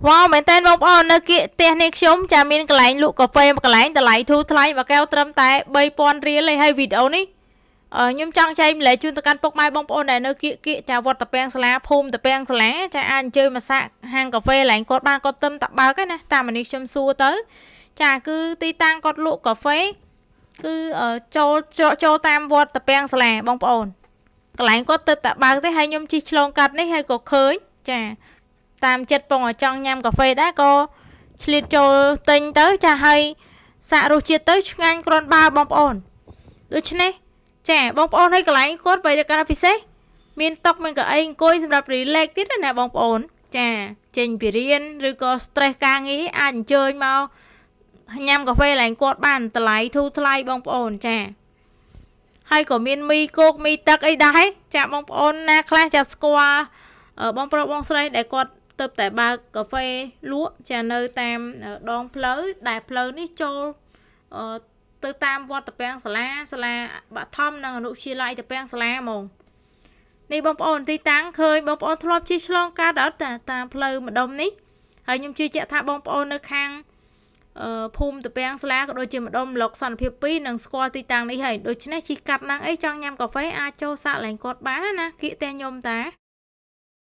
វ៉ាមែនតើបងប្អូននៅគៀកផ្ទះនេះខ្ញុំចាមានកន្លែងលក់កាហ្វេមួយកន្លែងតម្លៃធូរថ្លៃមួយកែវត្រឹមតែ3000រៀលឯហើយវីដេអូនេះខ្ញុំចង់ចែកម្លែកជូនទៅកាន់ពុកម៉ែបងប្អូនដែលនៅគៀកចាវត្តតាពាំងសាលាភូមិតាពាំងសាលាចាអាចអញ្ជើញមកសាកហាងកាហ្វេឡើងគាត់បានគាត់ទឹមតាបើកណាតាមនេះខ្ញុំសួរទៅចាគឺទីតាំងគាត់លក់កាហ្វេគឺចូលតាមវត្តតាពាំងសាលាបងប្អូនកន្លែងគាត់ទៅតាបើកទេហើយខ្ញុំជិះឆ្លងកាត់នេះហើយក៏ឃើញចាតាមចិត្តពងចង់ញ៉ាំកាហ្វេដែរក៏ឆ្លៀតចូលទិញទៅចាហើយសាករសជាតិទៅឆ្ងាញ់គ្រាន់បើបងប្អូនដូច្នេះចាបងប្អូនឲ្យកន្លែងគាត់បើតែកាន់ពិសេសមានតុមានកៅអីអង្គុយសម្រាប់ relax ទៀតណាបងប្អូនចាចេញពីរៀនឬក៏ stress ការងារអាចអញ្ជើញមកញ៉ាំកាហ្វេឡើងគាត់បានតម្លៃធូរថ្លៃបងប្អូនចាហើយក៏មានមីគោកមីទឹកអីដែរចាបងប្អូនណាខ្លះចាស្គាល់បងប្រុសបងស្រីដែលគាត់ទៅតែបើកកាហ្វេលក់ចានៅតាមដងផ្លូវដែលផ្លូវនេះចូលទៅតាមវត្តតាពាំងសាលាបឋមនិងអនុវិទ្យាល័យតាពាំងសាលាហ្មងនេះបងប្អូនទីតាំងឃើញបងប្អូនធ្លាប់ជិះឆ្លងកាត់អត់តាមផ្លូវម្ដុំនេះហើយខ្ញុំជឿជាក់ថាបងប្អូននៅខាងភូមិតាពាំងសាលាក៏ដូចជាម្ដុំលោកសន្តិភាព2នឹងស្គាល់ទីតាំងនេះហើយដូច្នេះជិះកាត់ហ្នឹងអីចង់ញ៉ាំកាហ្វេអាចចូលសាកឡើងគាត់បានណាគៀកតែខ្ញុំតា